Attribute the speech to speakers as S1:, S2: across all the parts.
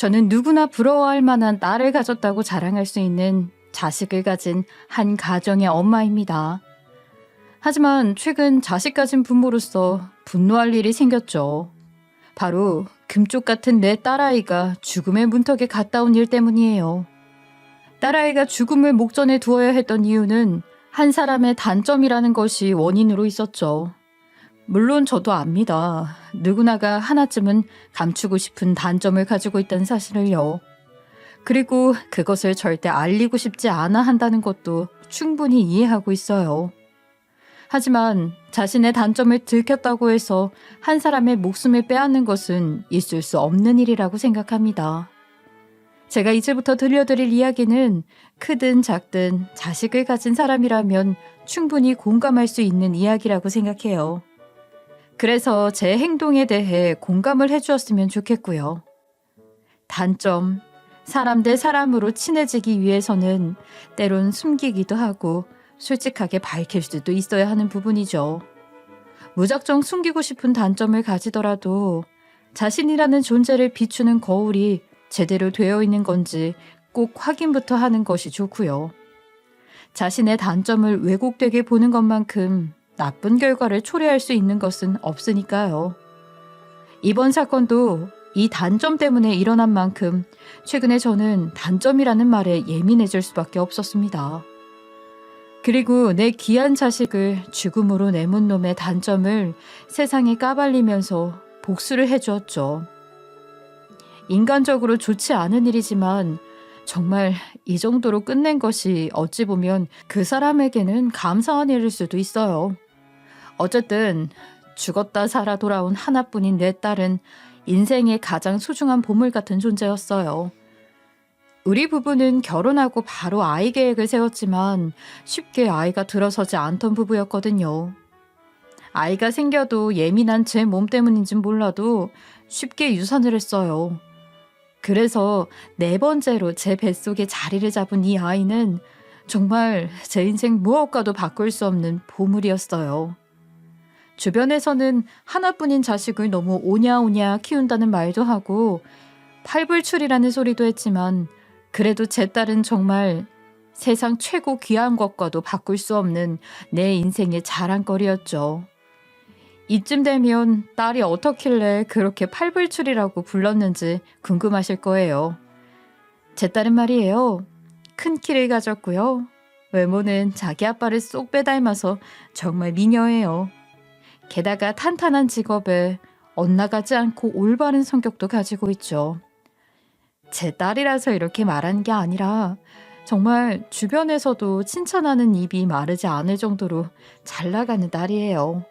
S1: 저는 누구나 부러워할 만한 딸을 가졌다고 자랑할 수 있는 자식을 가진 한 가정의 엄마입니다. 하지만 최근 자식 가진 부모로서 분노할 일이 생겼죠. 바로 금쪽 같은 내 딸아이가 죽음의 문턱에 갔다 온 일 때문이에요. 딸아이가 죽음을 목전에 두어야 했던 이유는 한 사람의 단점이라는 것이 원인으로 있었죠. 물론 저도 압니다. 누구나가 하나쯤은 감추고 싶은 단점을 가지고 있다는 사실을요. 그리고 그것을 절대 알리고 싶지 않아 한다는 것도 충분히 이해하고 있어요. 하지만 자신의 단점을 들켰다고 해서 한 사람의 목숨을 빼앗는 것은 있을 수 없는 일이라고 생각합니다. 제가 이제부터 들려드릴 이야기는 크든 작든 자식을 가진 사람이라면 충분히 공감할 수 있는 이야기라고 생각해요. 그래서 제 행동에 대해 공감을 해주었으면 좋겠고요. 단점, 사람 대 사람으로 친해지기 위해서는 때론 숨기기도 하고 솔직하게 밝힐 수도 있어야 하는 부분이죠. 무작정 숨기고 싶은 단점을 가지더라도 자신이라는 존재를 비추는 거울이 제대로 되어 있는 건지 꼭 확인부터 하는 것이 좋고요. 자신의 단점을 왜곡되게 보는 것만큼 나쁜 결과를 초래할 수 있는 것은 없으니까요. 이번 사건도 이 단점 때문에 일어난 만큼 최근에 저는 단점이라는 말에 예민해질 수밖에 없었습니다. 그리고 내 귀한 자식을 죽음으로 내몬 놈의 단점을 세상에 까발리면서 복수를 해주었죠. 인간적으로 좋지 않은 일이지만 정말 이 정도로 끝낸 것이 어찌 보면 그 사람에게는 감사한 일일 수도 있어요. 어쨌든 죽었다 살아 돌아온 하나뿐인 내 딸은 인생의 가장 소중한 보물 같은 존재였어요. 우리 부부는 결혼하고 바로 아이 계획을 세웠지만 쉽게 아이가 들어서지 않던 부부였거든요. 아이가 생겨도 예민한 제 몸 때문인진 몰라도 쉽게 유산을 했어요. 그래서 4번째로 제 뱃속에 자리를 잡은 이 아이는 정말 제 인생 무엇과도 바꿀 수 없는 보물이었어요. 주변에서는 하나뿐인 자식을 너무 오냐오냐 키운다는 말도 하고 팔불출이라는 소리도 했지만 그래도 제 딸은 정말 세상 최고 귀한 것과도 바꿀 수 없는 내 인생의 자랑거리였죠. 이쯤 되면 딸이 어떻길래 그렇게 팔불출이라고 불렀는지 궁금하실 거예요. 제 딸은 말이에요. 큰 키를 가졌고요. 외모는 자기 아빠를 쏙 빼닮아서 정말 미녀예요. 게다가 탄탄한 직업에 엇나가지 않고 올바른 성격도 가지고 있죠. 제 딸이라서 이렇게 말하는 게 아니라 정말 주변에서도 칭찬하는 입이 마르지 않을 정도로 잘 나가는 딸이에요.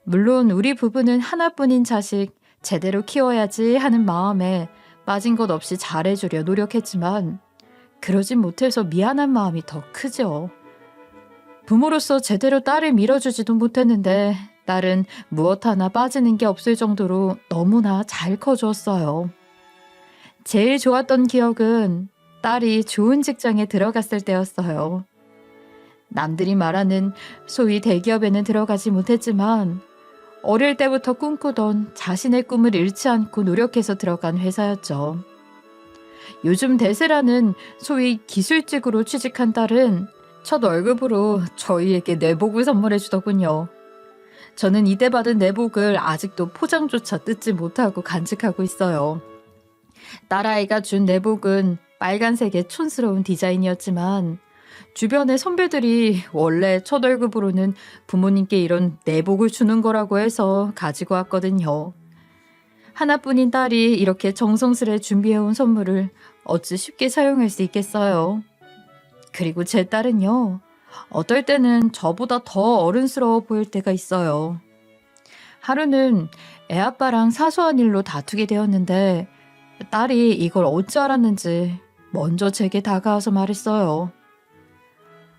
S1: 물론 우리 부부는 하나뿐인 자식 제대로 키워야지 하는 마음에 빠진 것 없이 잘해주려 노력했지만 그러진 못해서 미안한 마음이 더 크죠. 부모로서 제대로 딸을 밀어주지도 못했는데 딸은 무엇 하나 빠지는 게 없을 정도로 너무나 잘 커주었어요. 제일 좋았던 기억은 딸이 좋은 직장에 들어갔을 때였어요. 남들이 말하는 소위 대기업에는 들어가지 못했지만 어릴 때부터 꿈꾸던 자신의 꿈을 잃지 않고 노력해서 들어간 회사였죠. 요즘 대세라는 소위 기술직으로 취직한 딸은 첫 월급으로 저희에게 내복을 선물해 주더군요. 저는 이때 받은 내복을 아직도 포장조차 뜯지 못하고 간직하고 있어요. 딸아이가 준 내복은 빨간색의 촌스러운 디자인이었지만 주변의 선배들이 원래 첫 월급으로는 부모님께 이런 내복을 주는 거라고 해서 가지고 왔거든요. 하나뿐인 딸이 이렇게 정성스레 준비해온 선물을 어찌 쉽게 사용할 수 있겠어요. 그리고 제 딸은요. 어떨 때는 저보다 더 어른스러워 보일 때가 있어요. 하루는 애아빠랑 사소한 일로 다투게 되었는데 딸이 이걸 어찌 알았는지 먼저 제게 다가와서 말했어요.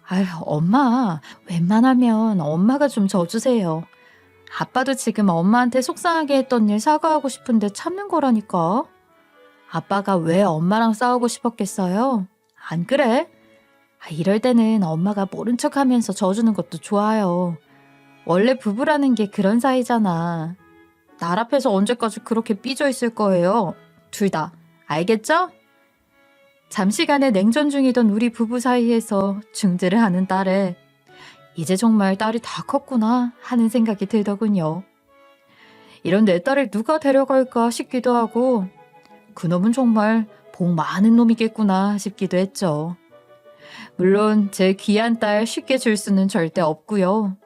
S1: 아휴, 엄마, 웬만하면 엄마가 좀 져주세요. 아빠도 지금 엄마한테 속상하게 했던 일 사과하고 싶은데 참는 거라니까. 아빠가 왜 엄마랑 싸우고 싶었겠어요? 안 그래? 이럴 때는 엄마가 모른 척하면서 져주는 것도 좋아요. 원래 부부라는 게 그런 사이잖아. 날 앞에서 언제까지 그렇게 삐져 있을 거예요? 둘 다. 알겠죠? 잠시간에 냉전 중이던 우리 부부 사이에서 중재를 하는 딸에 이제 정말 딸이 다 컸구나 하는 생각이 들더군요. 이런 내 딸을 누가 데려갈까 싶기도 하고 그놈은 정말 복 많은 놈이겠구나 싶기도 했죠. 물론 제 귀한 딸 쉽게 줄 수는 절대 없고요.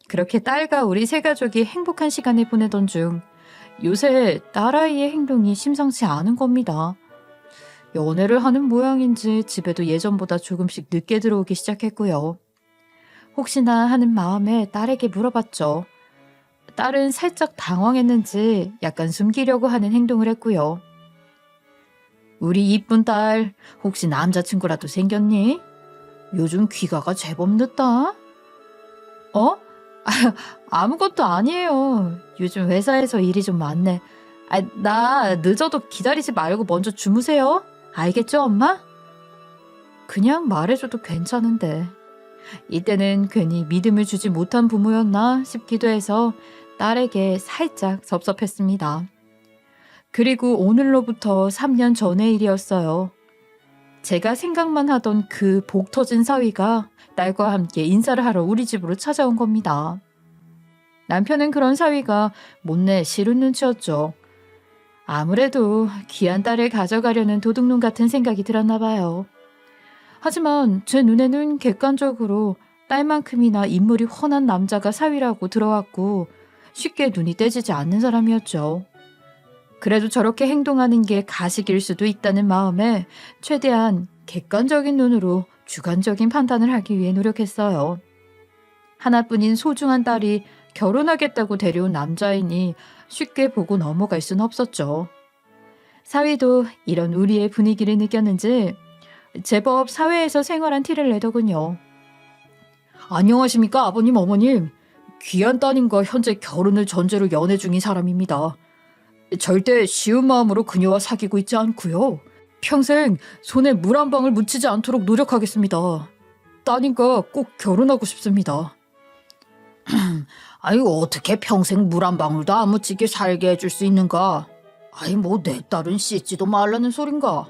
S1: 그렇게 딸과 우리 세 가족이 행복한 시간을 보내던 중 요새 딸아이의 행동이 심상치 않은 겁니다. 연애를 하는 모양인지 집에도 예전보다 조금씩 늦게 들어오기 시작했고요. 혹시나 하는 마음에 딸에게 물어봤죠. 딸은 살짝 당황했는지 약간 숨기려고 하는 행동을 했고요. 우리 이쁜 딸, 혹시 남자친구라도 생겼니? 요즘 귀가가 제법 늦다. 어? 아무것도 아니에요. 요즘 회사에서 일이 좀 많네. 나 늦어도 기다리지 말고 먼저 주무세요. 알겠죠, 엄마? 그냥 말해줘도 괜찮은데. 이때는 괜히 믿음을 주지 못한 부모였나 싶기도 해서 딸에게 살짝 섭섭했습니다. 그리고 오늘로부터 3년 전의 일이었어요. 제가 생각만 하던 그 복 터진 사위가 딸과 함께 인사를 하러 우리 집으로 찾아온 겁니다. 남편은 그런 사위가 못내 싫은 눈치였죠. 아무래도 귀한 딸을 가져가려는 도둑놈 같은 생각이 들었나 봐요. 하지만 제 눈에는 객관적으로 딸만큼이나 인물이 훤한 남자가 사위라고 들어왔고 쉽게 눈이 떼지지 않는 사람이었죠. 그래도 저렇게 행동하는 게 가식일 수도 있다는 마음에 최대한 객관적인 눈으로 주관적인 판단을 하기 위해 노력했어요. 하나뿐인 소중한 딸이 결혼하겠다고 데려온 남자이니 쉽게 보고 넘어갈 수는 없었죠. 사위도 이런 우리의 분위기를 느꼈는지 제법 사회에서 생활한 티를 내더군요. 안녕하십니까 아버님 어머님. 귀한 따님과 현재 결혼을 전제로 연애 중인 사람입니다. 절대 쉬운 마음으로 그녀와 사귀고 있지 않고요. 평생 손에 물 한 방울 묻히지 않도록 노력하겠습니다. 따님과 꼭 결혼하고 싶습니다. 아이고 어떻게 평생 물 한 방울도 안 묻히게 살게 해줄 수 있는가? 아이 뭐 내 딸은 씻지도 말라는 소린가?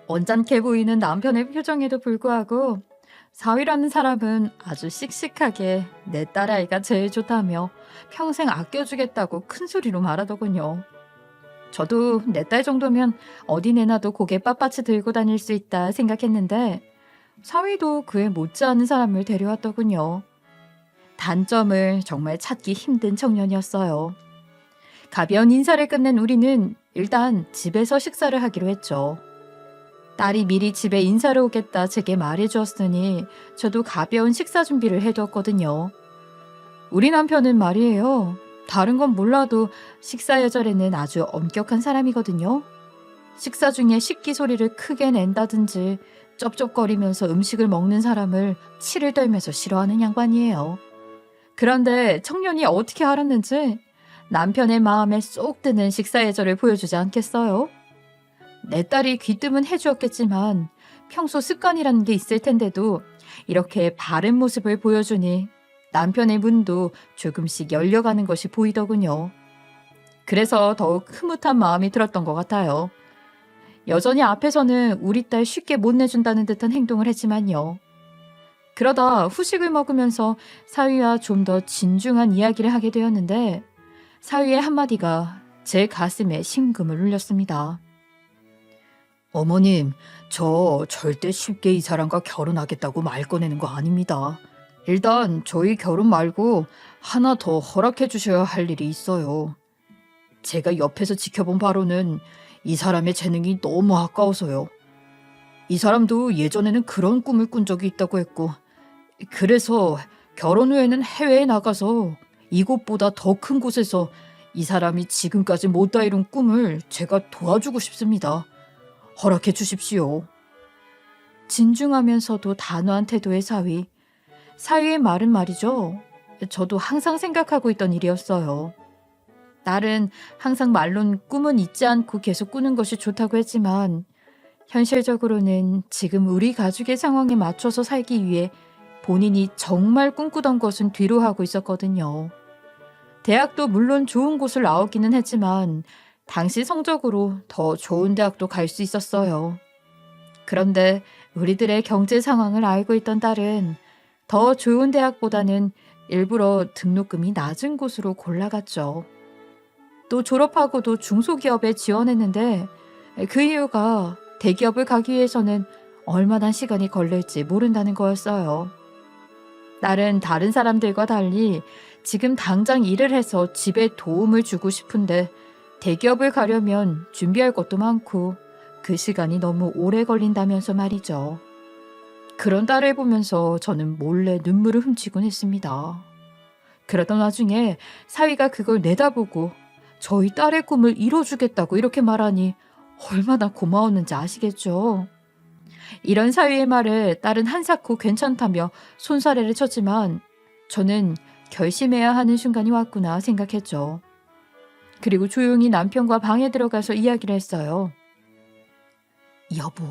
S1: 언짢게 보이는 남편의 표정에도 불구하고 사위라는 사람은 아주 씩씩하게 내 딸아이가 제일 좋다며 평생 아껴주겠다고 큰 소리로 말하더군요. 저도 내 딸 정도면 어디 내놔도 고개 빳빳이 들고 다닐 수 있다 생각했는데 사위도 그에 못지않은 사람을 데려왔더군요. 단점을 정말 찾기 힘든 청년이었어요. 가벼운 인사를 끝낸 우리는 일단 집에서 식사를 하기로 했죠. 딸이 미리 집에 인사를 오겠다 제게 말해주었으니 저도 가벼운 식사 준비를 해두었거든요. 우리 남편은 말이에요. 다른 건 몰라도 식사 예절에는 아주 엄격한 사람이거든요. 식사 중에 식기 소리를 크게 낸다든지 쩝쩝거리면서 음식을 먹는 사람을 치를 떨면서 싫어하는 양반이에요. 그런데 청년이 어떻게 알았는지 남편의 마음에 쏙 드는 식사 예절을 보여주지 않겠어요? 내 딸이 귀뜸은 해주었겠지만 평소 습관이라는 게 있을 텐데도 이렇게 바른 모습을 보여주니 남편의 문도 조금씩 열려가는 것이 보이더군요. 그래서 더욱 흐뭇한 마음이 들었던 것 같아요. 여전히 앞에서는 우리 딸 쉽게 못 내준다는 듯한 행동을 했지만요. 그러다 후식을 먹으면서 사위와 좀 더 진중한 이야기를 하게 되었는데 사위의 한마디가 제 가슴에 심금을 울렸습니다. 어머님, 저 절대 쉽게 이 사람과 결혼하겠다고 말 꺼내는 거 아닙니다. 일단 저희 결혼 말고 하나 더 허락해 주셔야 할 일이 있어요. 제가 옆에서 지켜본 바로는 이 사람의 재능이 너무 아까워서요. 이 사람도 예전에는 그런 꿈을 꾼 적이 있다고 했고 그래서 결혼 후에는 해외에 나가서 이곳보다 더 큰 곳에서 이 사람이 지금까지 못다 이룬 꿈을 제가 도와주고 싶습니다. 허락해 주십시오. 진중하면서도 단호한 태도의 사위. 사위의 말은 말이죠. 저도 항상 생각하고 있던 일이었어요. 딸은 항상 말론 꿈은 잊지 않고 계속 꾸는 것이 좋다고 했지만 현실적으로는 지금 우리 가족의 상황에 맞춰서 살기 위해 본인이 정말 꿈꾸던 것은 뒤로 하고 있었거든요. 대학도 물론 좋은 곳을 나오기는 했지만 당시 성적으로 더 좋은 대학도 갈 수 있었어요. 그런데 우리들의 경제 상황을 알고 있던 딸은 더 좋은 대학보다는 일부러 등록금이 낮은 곳으로 골라갔죠. 또 졸업하고도 중소기업에 지원했는데 그 이유가 대기업을 가기 위해서는 얼마나 시간이 걸릴지 모른다는 거였어요. 딸은 다른 사람들과 달리 지금 당장 일을 해서 집에 도움을 주고 싶은데 대기업을 가려면 준비할 것도 많고 그 시간이 너무 오래 걸린다면서 말이죠. 그런 딸을 보면서 저는 몰래 눈물을 훔치곤 했습니다. 그러던 와중에 사위가 그걸 내다보고 저희 딸의 꿈을 이뤄주겠다고 이렇게 말하니 얼마나 고마웠는지 아시겠죠? 이런 사위의 말에 딸은 한사코 괜찮다며 손사래를 쳤지만 저는 결심해야 하는 순간이 왔구나 생각했죠. 그리고 조용히 남편과 방에 들어가서 이야기를 했어요. 여보,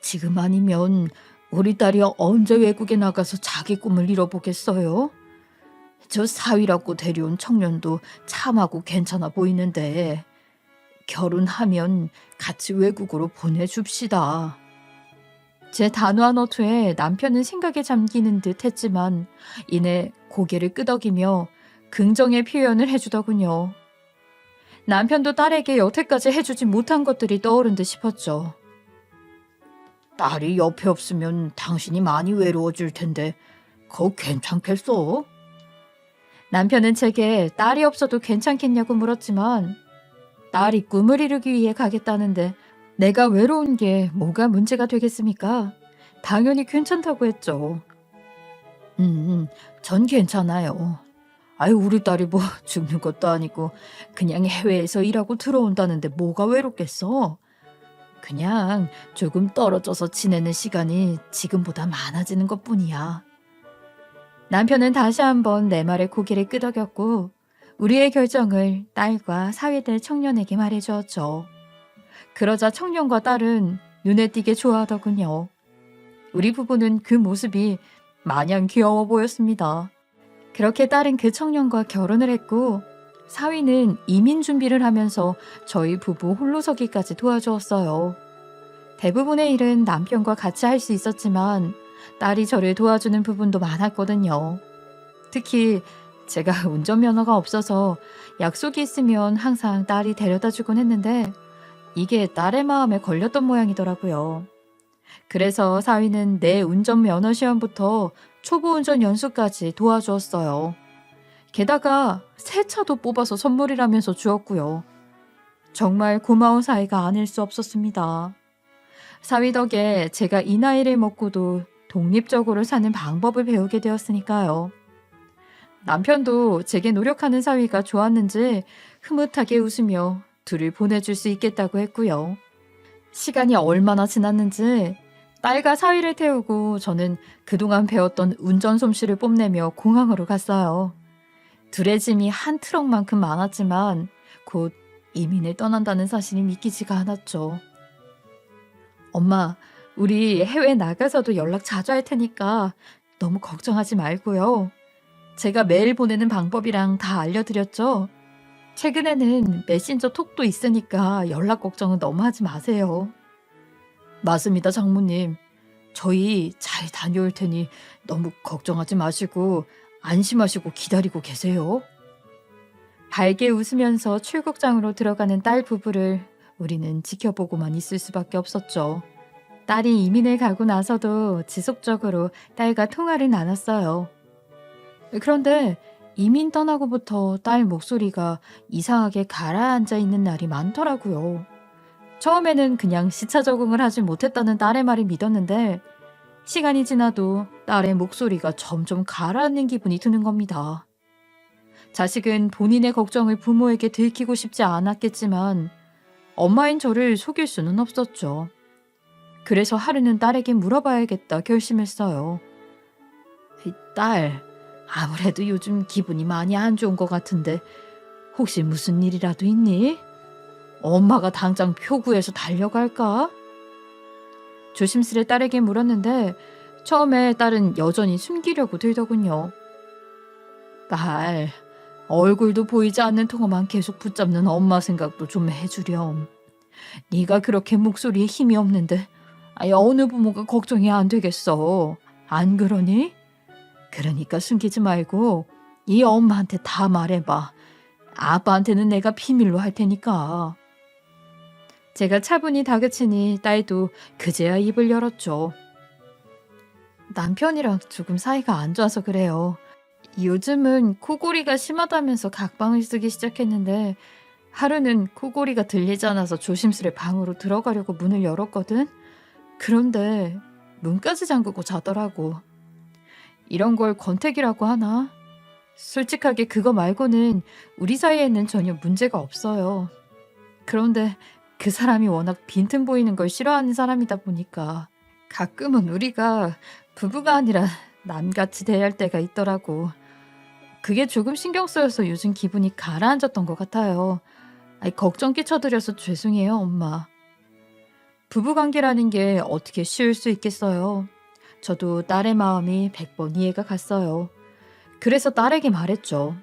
S1: 지금 아니면 우리 딸이 언제 외국에 나가서 자기 꿈을 이뤄보겠어요? 저 사위라고 데려온 청년도 참하고 괜찮아 보이는데 결혼하면 같이 외국으로 보내줍시다. 제 단호한 어투에 남편은 생각에 잠기는 듯 했지만 이내 고개를 끄덕이며 긍정의 표현을 해주더군요. 남편도 딸에게 여태까지 해주지 못한 것들이 떠오른 듯 싶었죠. 딸이 옆에 없으면 당신이 많이 외로워질 텐데 그거 괜찮겠어? 남편은 제게 딸이 없어도 괜찮겠냐고 물었지만 딸이 꿈을 이루기 위해 가겠다는데 내가 외로운 게 뭐가 문제가 되겠습니까? 당연히 괜찮다고 했죠. 전 괜찮아요. 아유, 우리 딸이 뭐 죽는 것도 아니고 그냥 해외에서 일하고 들어온다는데 뭐가 외롭겠어? 그냥 조금 떨어져서 지내는 시간이 지금보다 많아지는 것뿐이야. 남편은 다시 한번 내 말에 고개를 끄덕였고 우리의 결정을 딸과 사회될 청년에게 말해주었죠. 그러자 청년과 딸은 눈에 띄게 좋아하더군요. 우리 부부는 그 모습이 마냥 귀여워 보였습니다. 그렇게 딸은 그 청년과 결혼을 했고 사위는 이민 준비를 하면서 저희 부부 홀로서기까지 도와주었어요. 대부분의 일은 남편과 같이 할 수 있었지만 딸이 저를 도와주는 부분도 많았거든요. 특히 제가 운전면허가 없어서 약속이 있으면 항상 딸이 데려다 주곤 했는데 이게 딸의 마음에 걸렸던 모양이더라고요. 그래서 사위는 내 운전면허 시험부터 초보 운전 연수까지 도와주었어요. 게다가 새 차도 뽑아서 선물이라면서 주었고요. 정말 고마운 사이가 아닐 수 없었습니다. 사위 덕에 제가 이 나이를 먹고도 독립적으로 사는 방법을 배우게 되었으니까요. 남편도 제게 노력하는 사위가 좋았는지 흐뭇하게 웃으며 둘을 보내줄 수 있겠다고 했고요. 시간이 얼마나 지났는지 딸과 사위를 태우고 저는 그동안 배웠던 운전 솜씨를 뽐내며 공항으로 갔어요. 둘의 짐이 한 트럭만큼 많았지만 곧 이민을 떠난다는 사실이 믿기지가 않았죠. 엄마, 우리 해외 나가서도 연락 자주 할 테니까 너무 걱정하지 말고요. 제가 메일 보내는 방법이랑 다 알려드렸죠? 최근에는 메신저 톡도 있으니까 연락 걱정은 너무 하지 마세요. 맞습니다, 장모님. 저희 잘 다녀올 테니 너무 걱정하지 마시고 안심하시고 기다리고 계세요. 밝게 웃으면서 출국장으로 들어가는 딸 부부를 우리는 지켜보고만 있을 수밖에 없었죠. 딸이 이민을 가고 나서도 지속적으로 딸과 통화를 나눴어요. 그런데 이민 떠나고부터 딸 목소리가 이상하게 가라앉아 있는 날이 많더라고요. 처음에는 그냥 시차 적응을 하지 못했다는 딸의 말을 믿었는데 시간이 지나도 딸의 목소리가 점점 가라앉는 기분이 드는 겁니다. 자식은 본인의 걱정을 부모에게 들키고 싶지 않았겠지만 엄마인 저를 속일 수는 없었죠. 그래서 하루는 딸에게 물어봐야겠다 결심했어요. 딸, 아무래도 요즘 기분이 많이 안 좋은 것 같은데 혹시 무슨 일이라도 있니? 엄마가 당장 표구해서 달려갈까? 조심스레 딸에게 물었는데 처음에 딸은 여전히 숨기려고 들더군요. 딸, 얼굴도 보이지 않는 통화만 계속 붙잡는 엄마 생각도 좀 해주렴. 네가 그렇게 목소리에 힘이 없는데 어느 부모가 걱정이 안 되겠어. 안 그러니? 그러니까 숨기지 말고 이 엄마한테 다 말해봐. 아빠한테는 내가 비밀로 할 테니까. 제가 차분히 다그치니 딸도 그제야 입을 열었죠. 남편이랑 조금 사이가 안 좋아서 그래요. 요즘은 코골이가 심하다면서 각방을 쓰기 시작했는데 하루는 코골이가 들리지 않아서 조심스레 방으로 들어가려고 문을 열었거든. 그런데 문까지 잠그고 자더라고. 이런 걸 권태기라고 하나? 솔직하게 그거 말고는 우리 사이에는 전혀 문제가 없어요. 그런데 그 사람이 워낙 빈틈 보이는 걸 싫어하는 사람이다 보니까 가끔은 우리가 부부가 아니라 남같이 대할 때가 있더라고. 그게 조금 신경 쓰여서 요즘 기분이 가라앉았던 것 같아요. 걱정 끼쳐드려서 죄송해요, 엄마. 부부관계라는 게 어떻게 쉬울 수 있겠어요. 저도 딸의 마음이 100번 이해가 갔어요. 그래서 딸에게 말했죠.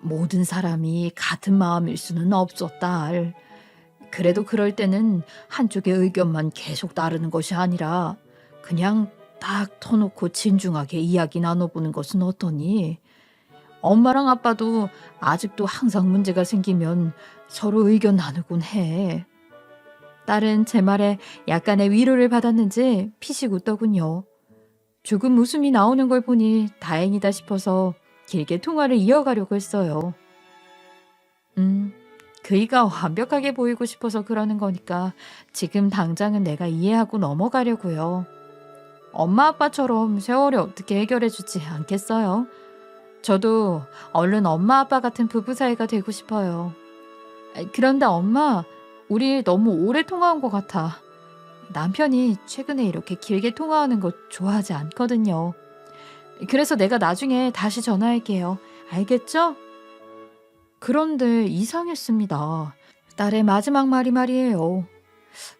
S1: 모든 사람이 같은 마음일 수는 없어, 딸. 그래도 그럴 때는 한쪽의 의견만 계속 따르는 것이 아니라 그냥 딱 터놓고 진중하게 이야기 나눠보는 것은 어떠니? 엄마랑 아빠도 아직도 항상 문제가 생기면 서로 의견 나누곤 해. 딸은 제 말에 약간의 위로를 받았는지 피식 웃더군요. 조금 웃음이 나오는 걸 보니 다행이다 싶어서 길게 통화를 이어가려고 했어요. 그이가 완벽하게 보이고 싶어서 그러는 거니까 지금 당장은 내가 이해하고 넘어가려고요. 엄마 아빠처럼 세월이 어떻게 해결해 주지 않겠어요? 저도 얼른 엄마 아빠 같은 부부 사이가 되고 싶어요. 그런데 엄마, 우리 너무 오래 통화한 것 같아. 남편이 최근에 이렇게 길게 통화하는 거 좋아하지 않거든요. 그래서 내가 나중에 다시 전화할게요. 알겠죠? 그런데 이상했습니다. 딸의 마지막 말이 말이에요.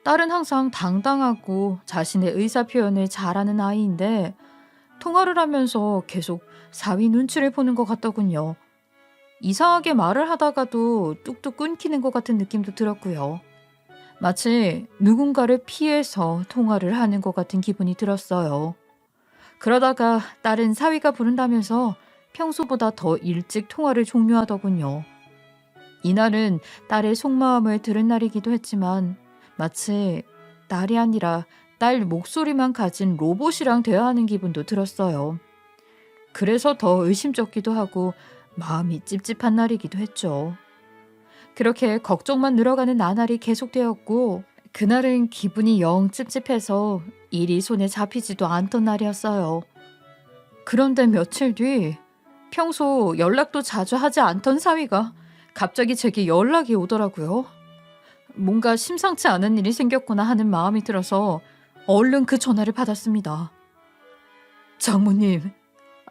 S1: 딸은 항상 당당하고 자신의 의사 표현을 잘하는 아이인데 통화를 하면서 계속 사위 눈치를 보는 것 같더군요. 이상하게 말을 하다가도 뚝뚝 끊기는 것 같은 느낌도 들었고요. 마치 누군가를 피해서 통화를 하는 것 같은 기분이 들었어요. 그러다가 딸은 사위가 부른다면서 평소보다 더 일찍 통화를 종료하더군요. 이날은 딸의 속마음을 들은 날이기도 했지만 마치 딸이 아니라 딸 목소리만 가진 로봇이랑 대화하는 기분도 들었어요. 그래서 더 의심쩍기도 하고 마음이 찝찝한 날이기도 했죠. 그렇게 걱정만 늘어가는 나날이 계속되었고 그날은 기분이 영 찝찝해서 일이 손에 잡히지도 않던 날이었어요. 그런데 며칠 뒤 평소 연락도 자주 하지 않던 사위가 갑자기 제게 연락이 오더라고요. 뭔가 심상치 않은 일이 생겼구나 하는 마음이 들어서 얼른 그 전화를 받았습니다. 장모님,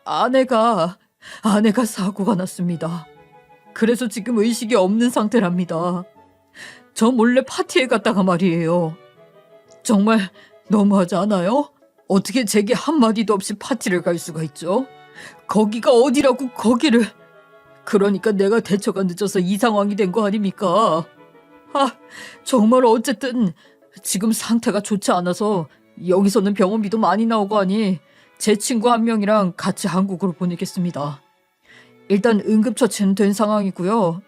S1: 아내가 사고가 났습니다. 그래서 지금 의식이 없는 상태랍니다. 저 몰래 파티에 갔다가 말이에요. 정말 너무하지 않아요? 어떻게 제게 한마디도 없이 파티를 갈 수가 있죠? 거기가 어디라고 거기를. 그러니까 내가 대처가 늦어서 이 상황이 된 거 아닙니까? 정말 어쨌든 지금 상태가 좋지 않아서 여기서는 병원비도 많이 나오고 하니 제 친구 한 명이랑 같이 한국으로 보내겠습니다. 일단 응급처치는 된 상황이고요.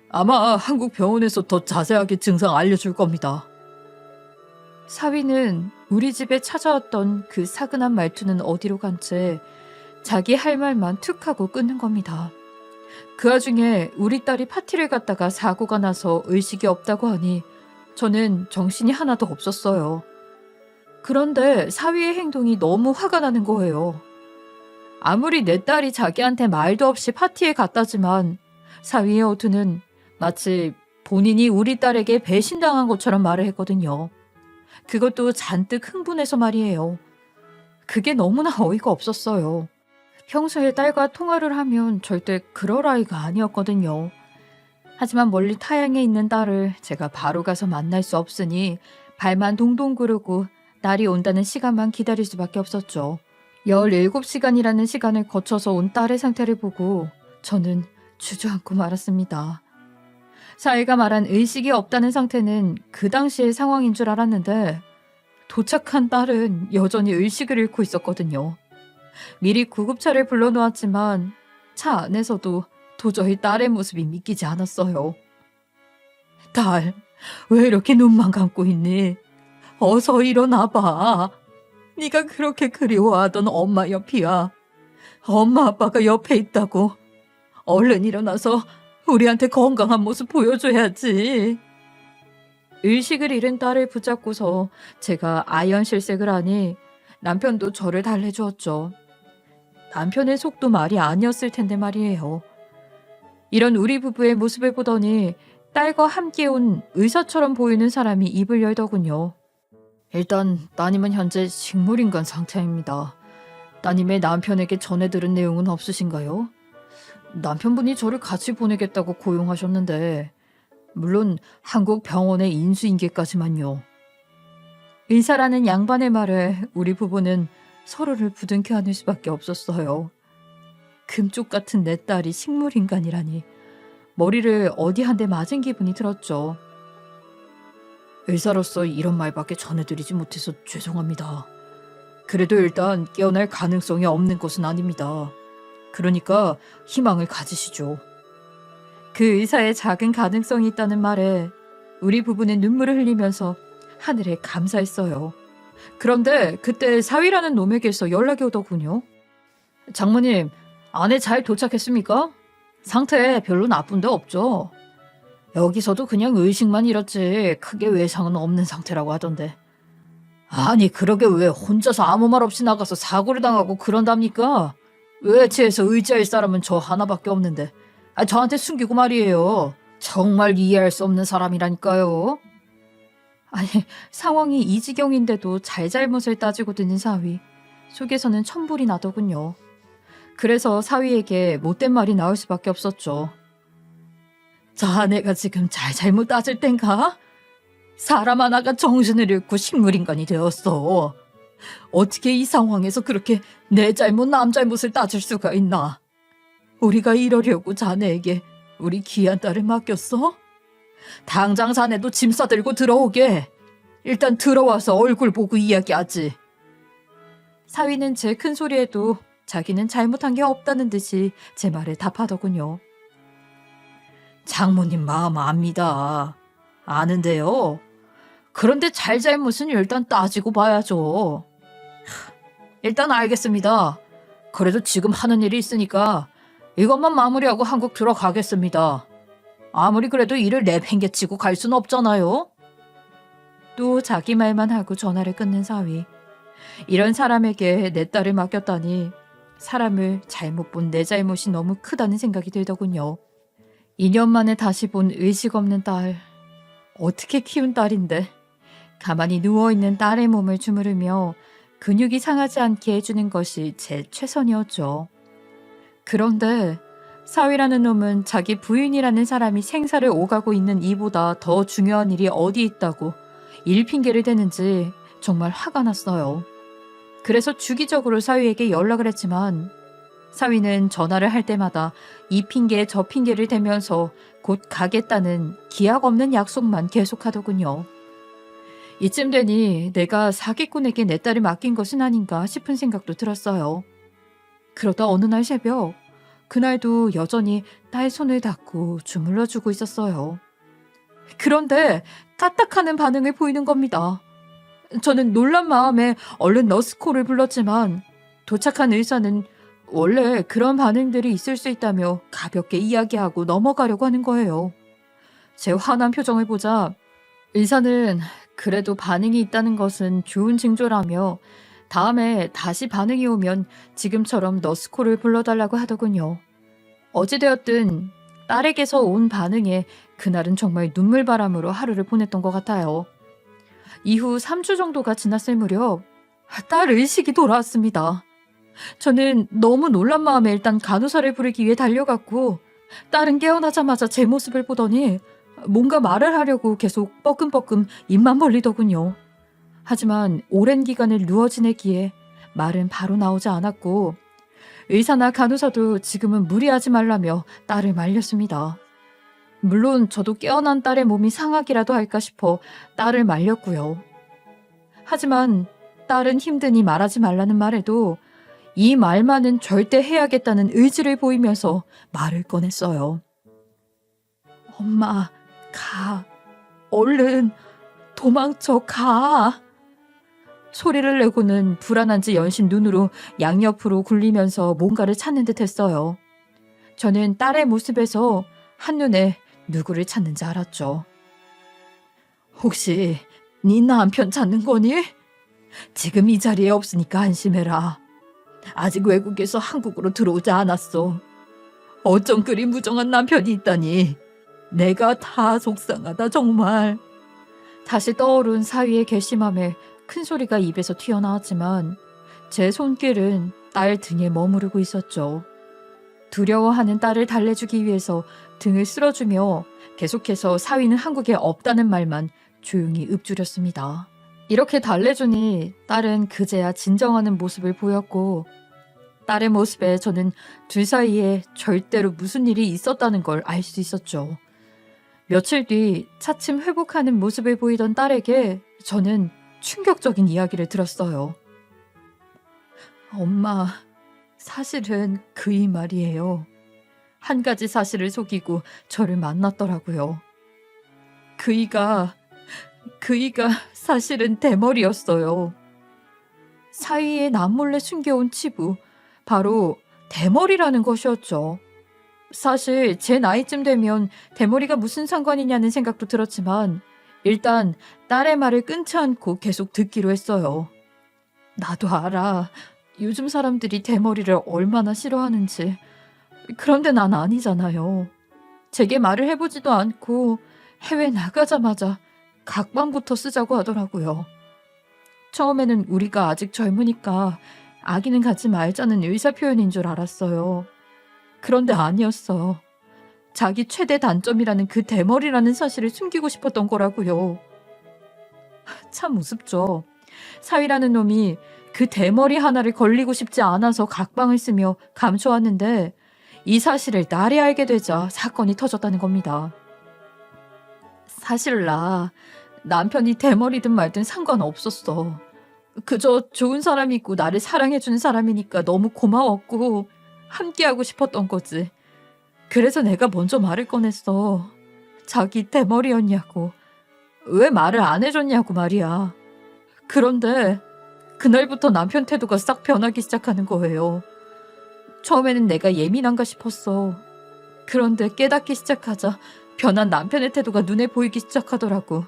S1: 아마 한국 병원에서 더 자세하게 증상 알려줄 겁니다. 사위는 우리 집에 찾아왔던 그 사근한 말투는 어디로 간 채 자기 할 말만 툭 하고 끊는 겁니다. 그 와중에 우리 딸이 파티를 갔다가 사고가 나서 의식이 없다고 하니 저는 정신이 하나도 없었어요. 그런데 사위의 행동이 너무 화가 나는 거예요. 아무리 내 딸이 자기한테 말도 없이 파티에 갔다지만 사위의 어투는 마치 본인이 우리 딸에게 배신당한 것처럼 말을 했거든요. 그것도 잔뜩 흥분해서 말이에요. 그게 너무나 어이가 없었어요. 평소에 딸과 통화를 하면 절대 그럴 아이가 아니었거든요. 하지만 멀리 타향에 있는 딸을 제가 바로 가서 만날 수 없으니 발만 동동 구르고 날이 온다는 시간만 기다릴 수밖에 없었죠. 17시간이라는 시간을 거쳐서 온 딸의 상태를 보고 저는 주저앉고 말았습니다. 사위가 말한 의식이 없다는 상태는 그 당시의 상황인 줄 알았는데 도착한 딸은 여전히 의식을 잃고 있었거든요. 미리 구급차를 불러놓았지만 차 안에서도 도저히 딸의 모습이 믿기지 않았어요. 딸, 왜 이렇게 눈만 감고 있니? 어서 일어나봐. 네가 그렇게 그리워하던 엄마 옆이야. 엄마 아빠가 옆에 있다고. 얼른 일어나서 우리한테 건강한 모습 보여줘야지. 의식을 잃은 딸을 붙잡고서 제가 아연실색을 하니 남편도 저를 달래주었죠. 남편의 속도 말이 아니었을 텐데 말이에요. 이런 우리 부부의 모습을 보더니 딸과 함께 온 의사처럼 보이는 사람이 입을 열더군요. 일단 따님은 현재 식물인간 상태입니다. 따님의 남편에게 전해 들은 내용은 없으신가요? 남편분이 저를 같이 보내겠다고 고용하셨는데 물론 한국 병원의 인수인계까지만요. 의사라는 양반의 말에 우리 부부는 서로를 부둥켜 안을 수밖에 없었어요. 금쪽 같은 내 딸이 식물인간이라니 머리를 어디 한 대 맞은 기분이 들었죠. 의사로서 이런 말밖에 전해드리지 못해서 죄송합니다. 그래도 일단 깨어날 가능성이 없는 것은 아닙니다. 그러니까 희망을 가지시죠. 그 의사의 작은 가능성이 있다는 말에 우리 부부는 눈물을 흘리면서 하늘에 감사했어요. 그런데 그때 사위라는 놈에게서 연락이 오더군요. 장모님, 아내 잘 도착했습니까? 상태 별로 나쁜 데 없죠? 여기서도 그냥 의식만 잃었지 크게 외상은 없는 상태라고 하던데. 아니 그러게 왜 혼자서 아무 말 없이 나가서 사고를 당하고 그런답니까? 외치에서 의지할 사람은 저 하나밖에 없는데 저한테 숨기고 말이에요. 정말 이해할 수 없는 사람이라니까요. 아니 상황이 이 지경인데도 잘잘못을 따지고 드는 사위. 속에서는 천불이 나더군요. 그래서 사위에게 못된 말이 나올 수밖에 없었죠. 자네가 지금 잘잘못 따질 땐가? 사람 하나가 정신을 잃고 식물인간이 되었어. 어떻게 이 상황에서 그렇게 내 잘못 남 잘못을 따질 수가 있나? 우리가 이러려고 자네에게 우리 귀한 딸을 맡겼어? 당장 자네도 짐 싸들고 들어오게. 일단 들어와서 얼굴 보고 이야기하지. 사위는 제 큰 소리에도 자기는 잘못한 게 없다는 듯이 제 말에 답하더군요. 장모님 마음 압니다. 아는데요. 그런데 잘잘못은 일단 따지고 봐야죠. 일단 알겠습니다. 그래도 지금 하는 일이 있으니까 이것만 마무리하고 한국 들어가겠습니다. 아무리 그래도 일을 내팽개치고 갈 수는 없잖아요. 또 자기 말만 하고 전화를 끊는 사위. 이런 사람에게 내 딸을 맡겼다니 사람을 잘못 본 내 잘못이 너무 크다는 생각이 들더군요. 2년 만에 다시 본 의식 없는 딸. 어떻게 키운 딸인데. 가만히 누워있는 딸의 몸을 주무르며 근육이 상하지 않게 해주는 것이 제 최선이었죠. 그런데 사위라는 놈은 자기 부인이라는 사람이 생사를 오가고 있는 이보다 더 중요한 일이 어디 있다고 일 핑계를 대는지 정말 화가 났어요. 그래서 주기적으로 사위에게 연락을 했지만 사위는 전화를 할 때마다 이 핑계 저 핑계를 대면서 곧 가겠다는 기약 없는 약속만 계속하더군요. 이쯤 되니 내가 사기꾼에게 내 딸을 맡긴 것은 아닌가 싶은 생각도 들었어요. 그러다 어느 날 새벽, 그날도 여전히 딸 손을 닫고 주물러주고 있었어요. 그런데 까딱하는 반응을 보이는 겁니다. 저는 놀란 마음에 얼른 너스콜을 불렀지만 도착한 의사는 원래 그런 반응들이 있을 수 있다며 가볍게 이야기하고 넘어가려고 하는 거예요. 제 화난 표정을 보자 의사는 그래도 반응이 있다는 것은 좋은 징조라며 다음에 다시 반응이 오면 지금처럼 너스콜을 불러달라고 하더군요. 어찌되었든 딸에게서 온 반응에 그날은 정말 눈물바람으로 하루를 보냈던 것 같아요. 이후 3주 정도가 지났을 무렵 딸 의식이 돌아왔습니다. 저는 너무 놀란 마음에 일단 간호사를 부르기 위해 달려갔고 딸은 깨어나자마자 제 모습을 보더니 뭔가 말을 하려고 계속 뻐끔뻐끔 입만 벌리더군요. 하지만 오랜 기간을 누워 지내기에 말은 바로 나오지 않았고 의사나 간호사도 지금은 무리하지 말라며 딸을 말렸습니다. 물론 저도 깨어난 딸의 몸이 상하기라도 할까 싶어 딸을 말렸고요. 하지만 딸은 힘드니 말하지 말라는 말에도 이 말만은 절대 해야겠다는 의지를 보이면서 말을 꺼냈어요. 엄마, 가. 얼른 도망쳐 가. 소리를 내고는 불안한지 연신 눈으로 양옆으로 굴리면서 뭔가를 찾는 듯 했어요. 저는 딸의 모습에서 한눈에 누구를 찾는지 알았죠. 혹시 네 남편 찾는 거니? 지금 이 자리에 없으니까 안심해라. 아직 외국에서 한국으로 들어오지 않았어. 어쩜 그리 무정한 남편이 있다니. 내가 다 속상하다 정말. 다시 떠오른 사위의 괘씸함에 큰 소리가 입에서 튀어나왔지만 제 손길은 딸 등에 머무르고 있었죠. 두려워하는 딸을 달래주기 위해서 등을 쓸어주며 계속해서 사위는 한국에 없다는 말만 조용히 읊조렸습니다. 이렇게 달래주니 딸은 그제야 진정하는 모습을 보였고 딸의 모습에 저는 둘 사이에 절대로 무슨 일이 있었다는 걸 알 수 있었죠. 며칠 뒤 차츰 회복하는 모습을 보이던 딸에게 저는 충격적인 이야기를 들었어요. 엄마, 사실은 그이 말이에요. 한 가지 사실을 속이고 저를 만났더라고요. 그이가 사실은 대머리였어요. 사위에 남몰래 숨겨온 치부, 바로 대머리라는 것이었죠. 사실 제 나이쯤 되면 대머리가 무슨 상관이냐는 생각도 들었지만 일단 딸의 말을 끊지 않고 계속 듣기로 했어요. 나도 알아. 요즘 사람들이 대머리를 얼마나 싫어하는지. 그런데 난 아니잖아요. 제게 말을 해보지도 않고 해외 나가자마자 각방부터 쓰자고 하더라고요. 처음에는 우리가 아직 젊으니까 아기는 갖지 말자는 의사 표현인 줄 알았어요. 그런데 아니었어. 자기 최대 단점이라는 그 대머리라는 사실을 숨기고 싶었던 거라고요. 참 우습죠. 사위라는 놈이 그 대머리 하나를 걸리고 싶지 않아서 각방을 쓰며 감춰왔는데 이 사실을 날이 알게 되자 사건이 터졌다는 겁니다. 사실 남편이 대머리든 말든 상관없었어. 그저 좋은 사람이고 나를 사랑해준 사람이니까 너무 고마웠고 함께하고 싶었던 거지. 그래서 내가 먼저 말을 꺼냈어. 자기 대머리였냐고. 왜 말을 안 해줬냐고 말이야. 그런데 그날부터 남편 태도가 싹 변하기 시작하는 거예요. 처음에는 내가 예민한가 싶었어. 그런데 깨닫기 시작하자 변한 남편의 태도가 눈에 보이기 시작하더라고.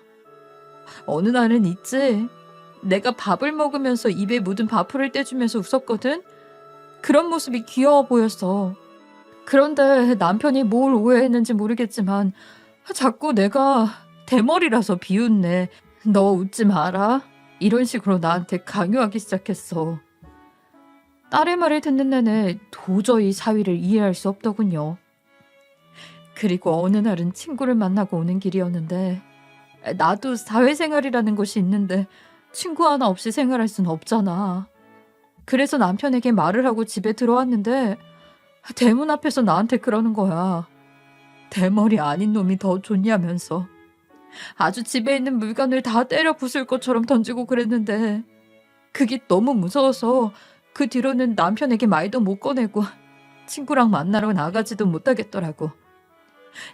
S1: 어느 날은 있지. 내가 밥을 먹으면서 입에 묻은 밥풀을 떼주면서 웃었거든. 그런 모습이 귀여워 보였어. 그런데 남편이 뭘 오해했는지 모르겠지만 자꾸 내가 대머리라서 비웃네. 너 웃지 마라. 이런 식으로 나한테 강요하기 시작했어. 딸의 말을 듣는 내내 도저히 사위를 이해할 수 없더군요. 그리고 어느 날은 친구를 만나고 오는 길이었는데 나도 사회생활이라는 것이 있는데 친구 하나 없이 생활할 순 없잖아. 그래서 남편에게 말을 하고 집에 들어왔는데 대문 앞에서 나한테 그러는 거야. 대머리 아닌 놈이 더 좋냐면서. 아주 집에 있는 물건을 다 때려 부술 것처럼 던지고 그랬는데 그게 너무 무서워서 그 뒤로는 남편에게 말도 못 꺼내고 친구랑 만나러 나가지도 못하겠더라고.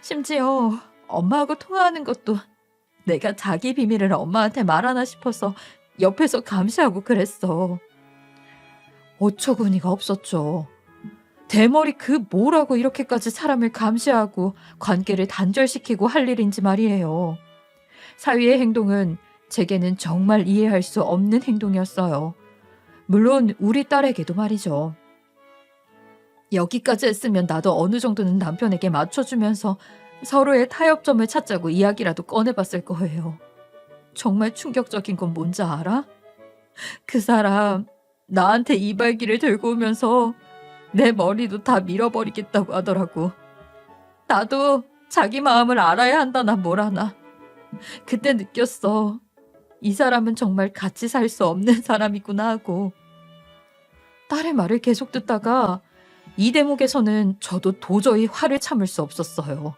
S1: 심지어 엄마하고 통화하는 것도 내가 자기 비밀을 엄마한테 말하나 싶어서 옆에서 감시하고 그랬어. 어처구니가 없었죠. 대머리 그 뭐라고 이렇게까지 사람을 감시하고 관계를 단절시키고 할 일인지 말이에요. 사위의 행동은 제게는 정말 이해할 수 없는 행동이었어요. 물론 우리 딸에게도 말이죠. 여기까지 했으면 나도 어느 정도는 남편에게 맞춰주면서 서로의 타협점을 찾자고 이야기라도 꺼내봤을 거예요. 정말 충격적인 건 뭔지 알아? 그 사람 나한테 이발기를 들고 오면서 내 머리도 다 밀어버리겠다고 하더라고. 나도 자기 마음을 알아야 한다나 뭐라나. 그때 느꼈어. 이 사람은 정말 같이 살 수 없는 사람이구나 하고. 딸의 말을 계속 듣다가 이 대목에서는 저도 도저히 화를 참을 수 없었어요.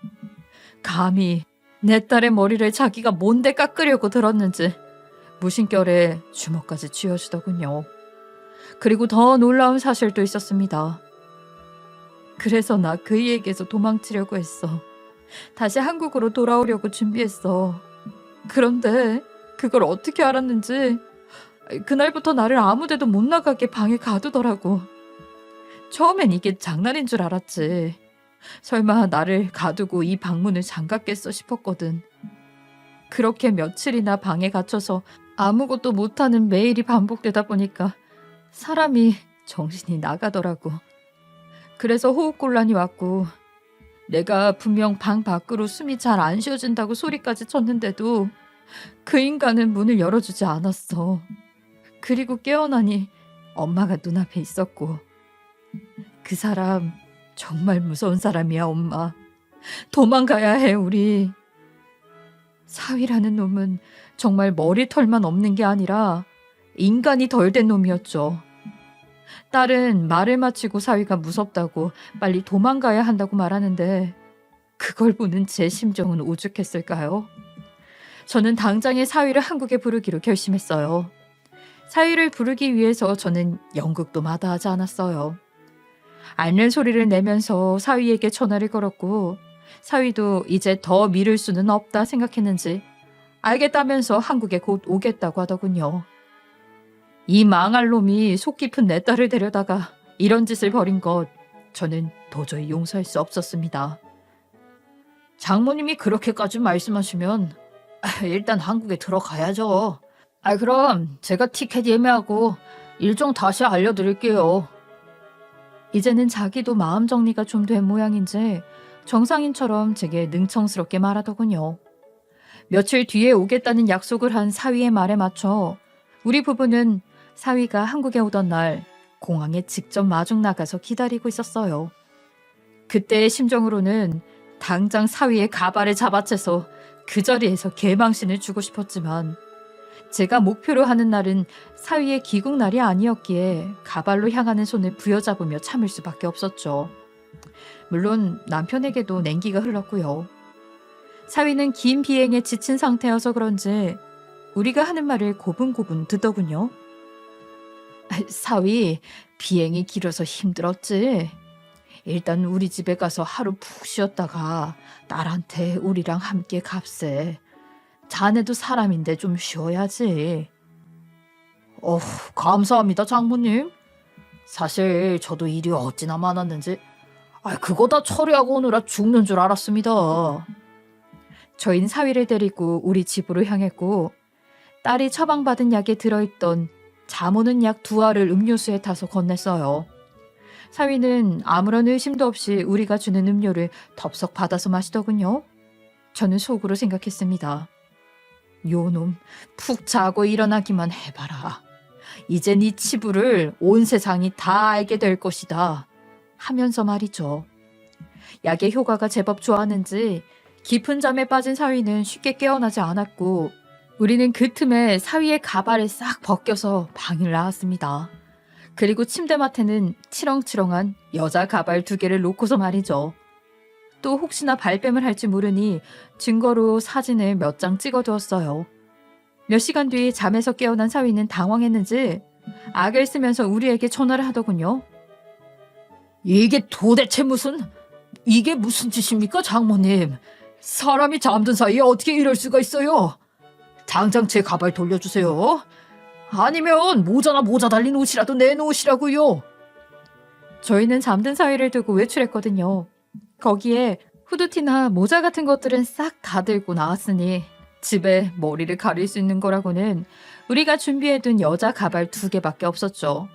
S1: 감히 내 딸의 머리를 자기가 뭔데 깎으려고 들었는지 무심결에 주먹까지 쥐어주더군요. 그리고 더 놀라운 사실도 있었습니다. 그래서 나 그이에게서 도망치려고 했어. 다시 한국으로 돌아오려고 준비했어. 그런데 그걸 어떻게 알았는지 그날부터 나를 아무데도 못 나가게 방에 가두더라고. 처음엔 이게 장난인 줄 알았지. 설마 나를 가두고 이 방문을 잠갔겠어 싶었거든. 그렇게 며칠이나 방에 갇혀서 아무것도 못하는 매일이 반복되다 보니까 사람이 정신이 나가더라고. 그래서 호흡곤란이 왔고 내가 분명 방 밖으로 숨이 잘 안 쉬어진다고 소리까지 쳤는데도 그 인간은 문을 열어주지 않았어. 그리고 깨어나니 엄마가 눈앞에 있었고. 그 사람 정말 무서운 사람이야, 엄마. 도망가야 해, 우리. 사위라는 놈은 정말 머리털만 없는 게 아니라 인간이 덜 된 놈이었죠. 딸은 말을 마치고 사위가 무섭다고 빨리 도망가야 한다고 말하는데 그걸 보는 제 심정은 오죽했을까요? 저는 당장에 사위를 한국에 부르기로 결심했어요. 사위를 부르기 위해서 저는 연극도 마다하지 않았어요. 앓는 소리를 내면서 사위에게 전화를 걸었고 사위도 이제 더 미룰 수는 없다 생각했는지 알겠다면서 한국에 곧 오겠다고 하더군요. 이 망할 놈이 속 깊은 내 딸을 데려다가 이런 짓을 벌인 것 저는 도저히 용서할 수 없었습니다. 장모님이 그렇게까지 말씀하시면 일단 한국에 들어가야죠. 그럼 제가 티켓 예매하고 일정 다시 알려드릴게요. 이제는 자기도 마음 정리가 좀 된 모양인지 정상인처럼 제게 능청스럽게 말하더군요. 며칠 뒤에 오겠다는 약속을 한 사위의 말에 맞춰 우리 부부는 사위가 한국에 오던 날 공항에 직접 마중 나가서 기다리고 있었어요. 그때의 심정으로는 당장 사위의 가발을 잡아채서 그 자리에서 개망신을 주고 싶었지만 제가 목표로 하는 날은 사위의 귀국 날이 아니었기에 가발로 향하는 손을 부여잡으며 참을 수밖에 없었죠. 물론 남편에게도 냉기가 흘렀고요. 사위는 긴 비행에 지친 상태여서 그런지 우리가 하는 말을 고분고분 듣더군요. 사위, 비행이 길어서 힘들었지. 일단 우리 집에 가서 하루 푹 쉬었다가 딸한테 우리랑 함께 갑세. 자네도 사람인데 좀 쉬어야지. 감사합니다, 장모님. 사실 저도 일이 어찌나 많았는지 그거 다 처리하고 오느라 죽는 줄 알았습니다. 저희는 사위를 데리고 우리 집으로 향했고 딸이 처방받은 약에 들어있던 잠 오는 약 2알을 음료수에 타서 건넸어요. 사위는 아무런 의심도 없이 우리가 주는 음료를 덥석 받아서 마시더군요. 저는 속으로 생각했습니다. 요놈 푹 자고 일어나기만 해봐라. 이제 네 치부를 온 세상이 다 알게 될 것이다. 하면서 말이죠. 약의 효과가 제법 좋았는지 깊은 잠에 빠진 사위는 쉽게 깨어나지 않았고 우리는 그 틈에 사위의 가발을 싹 벗겨서 방을 나왔습니다. 그리고 침대맡에는 치렁치렁한 여자 가발 2개를 놓고서 말이죠. 또 혹시나 발뺌을 할지 모르니 증거로 사진을 몇 장 찍어두었어요. 몇 시간 뒤 잠에서 깨어난 사위는 당황했는지 악을 쓰면서 우리에게 전화를 하더군요. 이게 무슨 짓입니까, 장모님? 사람이 잠든 사이에 어떻게 이럴 수가 있어요? 당장 제 가발 돌려주세요. 아니면 모자나 모자 달린 옷이라도 내놓으시라고요. 저희는 잠든 사위를 두고 외출했거든요. 거기에 후드티나 모자 같은 것들은 싹 다 들고 나왔으니 집에 머리를 가릴 수 있는 거라고는 우리가 준비해둔 여자 가발 2개밖에 없었죠.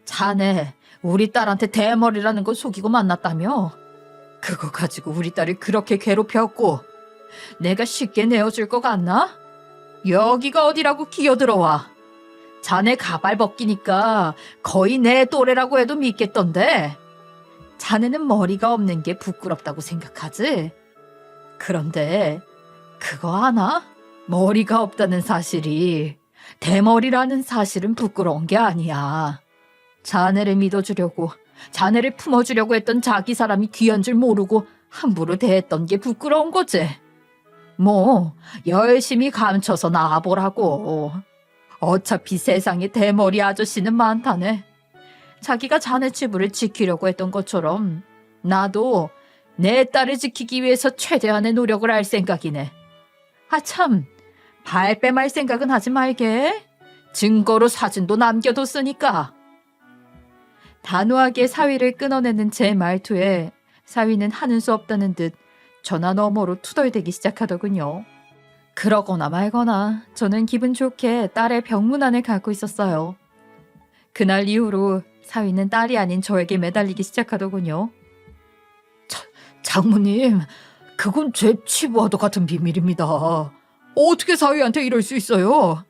S1: 자네, 우리 딸한테 대머리라는 걸 속이고 만났다며? 그거 가지고 우리 딸을 그렇게 괴롭혔고 내가 쉽게 내어줄 것 같나? 여기가 어디라고 기어들어와. 자네 가발 벗기니까 거의 내 또래라고 해도 믿겠던데. 자네는 머리가 없는 게 부끄럽다고 생각하지? 그런데 그거 아나? 머리가 없다는 사실이 대머리라는 사실은 부끄러운 게 아니야. 자네를 믿어주려고, 자네를 품어주려고 했던 자기 사람이 귀한 줄 모르고 함부로 대했던 게 부끄러운 거지. 뭐 열심히 감춰서 나와보라고. 어차피 세상에 대머리 아저씨는 많다네. 자기가 자네 치부를 지키려고 했던 것처럼 나도 내 딸을 지키기 위해서 최대한의 노력을 할 생각이네. 아 참, 발뺌할 생각은 하지 말게. 증거로 사진도 남겨뒀으니까. 단호하게 사위를 끊어내는 제 말투에 사위는 하는 수 없다는 듯 전화 너머로 투덜대기 시작하더군요. 그러거나 말거나 저는 기분 좋게 딸의 병문안을 갖고 있었어요. 그날 이후로 사위는 딸이 아닌 저에게 매달리기 시작하더군요. 장모님, 그건 제 치부와도 같은 비밀입니다. 어떻게 사위한테 이럴 수 있어요?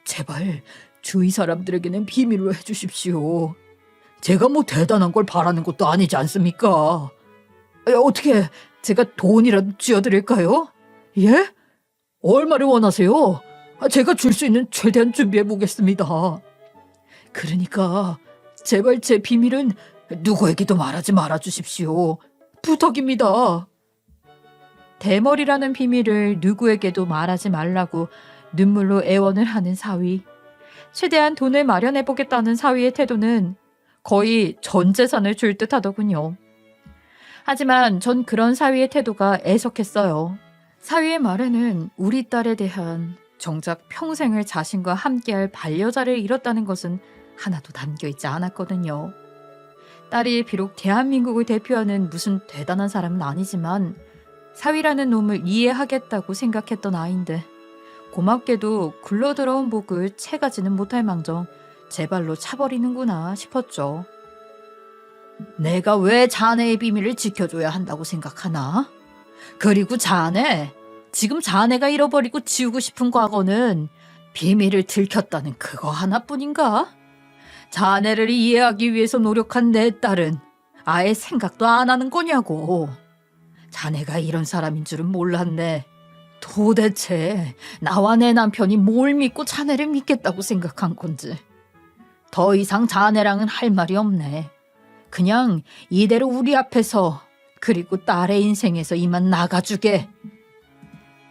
S1: 제발 주위 사람들에게는 비밀로 해주십시오. 제가 뭐 대단한 걸 바라는 것도 아니지 않습니까? 어떻게 제가 돈이라도 쥐어드릴까요? 예? 얼마를 원하세요? 제가 줄 수 있는 최대한 준비해 보겠습니다. 그러니까 제발 제 비밀은 누구에게도 말하지 말아 주십시오. 부탁입니다. 대머리라는 비밀을 누구에게도 말하지 말라고 눈물로 애원을 하는 사위. 최대한 돈을 마련해 보겠다는 사위의 태도는 거의 전 재산을 줄 듯하더군요. 하지만 전 그런 사위의 태도가 애석했어요. 사위의 말에는 우리 딸에 대한 정작 평생을 자신과 함께할 반려자를 잃었다는 것은 하나도 담겨있지 않았거든요. 딸이 비록 대한민국을 대표하는 무슨 대단한 사람은 아니지만 사위라는 놈을 이해하겠다고 생각했던 아이인데 고맙게도 굴러들어온 복을 채가지는 못할 망정 제 발로 차버리는구나 싶었죠. 내가 왜 자네의 비밀을 지켜줘야 한다고 생각하나? 그리고 자네, 지금 자네가 잃어버리고 지우고 싶은 과거는 비밀을 들켰다는 그거 하나뿐인가? 자네를 이해하기 위해서 노력한 내 딸은 아예 생각도 안 하는 거냐고. 자네가 이런 사람인 줄은 몰랐네. 도대체 나와 내 남편이 뭘 믿고 자네를 믿겠다고 생각한 건지. 더 이상 자네랑은 할 말이 없네. 그냥 이대로 우리 앞에서 그리고 딸의 인생에서 이만 나가주게.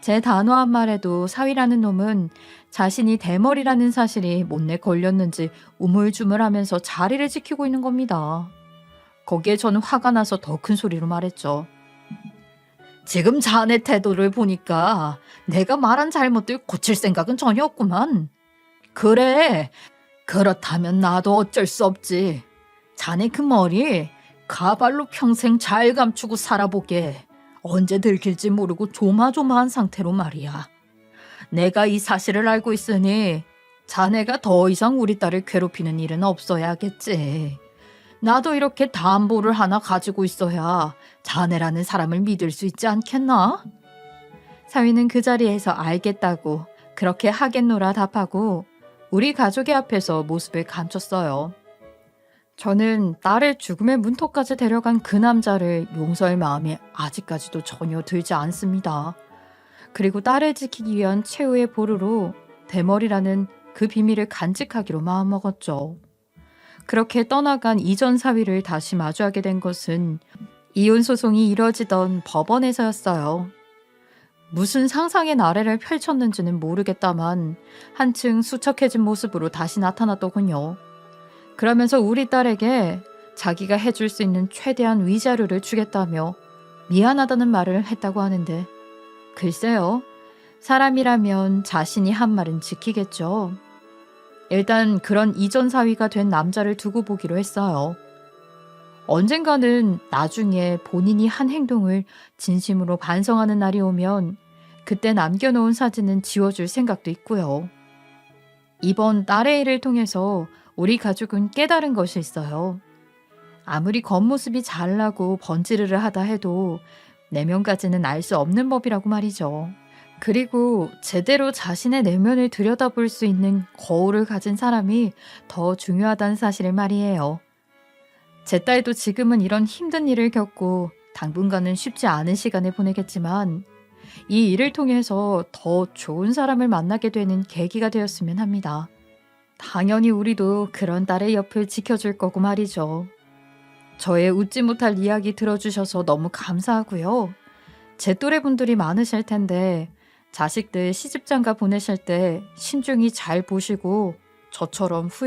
S1: 제 단호한 말에도 사위라는 놈은 자신이 대머리라는 사실이 못내 걸렸는지 우물쭈물하면서 자리를 지키고 있는 겁니다. 거기에 저는 화가 나서 더 큰 소리로 말했죠. 지금 자네 태도를 보니까 내가 말한 잘못들 고칠 생각은 전혀 없구만. 그래, 그렇다면 나도 어쩔 수 없지. 자네 그 머리 가발로 평생 잘 감추고 살아보게. 언제 들킬지 모르고 조마조마한 상태로 말이야. 내가 이 사실을 알고 있으니 자네가 더 이상 우리 딸을 괴롭히는 일은 없어야겠지. 나도 이렇게 담보를 하나 가지고 있어야 자네라는 사람을 믿을 수 있지 않겠나? 사위는 그 자리에서 알겠다고 그렇게 하겠노라 답하고 우리 가족의 앞에서 모습을 감췄어요. 저는 딸을 죽음의 문턱까지 데려간 그 남자를 용서할 마음이 아직까지도 전혀 들지 않습니다. 그리고 딸을 지키기 위한 최후의 보루로 대머리라는 그 비밀을 간직하기로 마음먹었죠. 그렇게 떠나간 이전 사위를 다시 마주하게 된 것은 이혼 소송이 이뤄지던 법원에서였어요. 무슨 상상의 나래를 펼쳤는지는 모르겠다만 한층 수척해진 모습으로 다시 나타났더군요. 그러면서 우리 딸에게 자기가 해줄 수 있는 최대한 위자료를 주겠다며 미안하다는 말을 했다고 하는데 글쎄요. 사람이라면 자신이 한 말은 지키겠죠. 일단 그런 이전 사위가 된 남자를 두고 보기로 했어요. 언젠가는 나중에 본인이 한 행동을 진심으로 반성하는 날이 오면 그때 남겨놓은 사진은 지워줄 생각도 있고요. 이번 딸의 일을 통해서 우리 가족은 깨달은 것이 있어요. 아무리 겉모습이 잘나고 번지르르 하다 해도 내면까지는 알 수 없는 법이라고 말이죠. 그리고 제대로 자신의 내면을 들여다볼 수 있는 거울을 가진 사람이 더 중요하다는 사실을 말이에요. 제 딸도 지금은 이런 힘든 일을 겪고 당분간은 쉽지 않은 시간을 보내겠지만 이 일을 통해서 더 좋은 사람을 만나게 되는 계기가 되었으면 합니다. 당연히 우리도 그런 딸의 옆을 지켜줄 거고 말이죠. 저의 웃지 못할 이야기 들어주셔서 너무 감사하고요. 제 또래 분들이 많으실 텐데 자식들 시집장가 보내실 때 신중히 잘 보시고 저처럼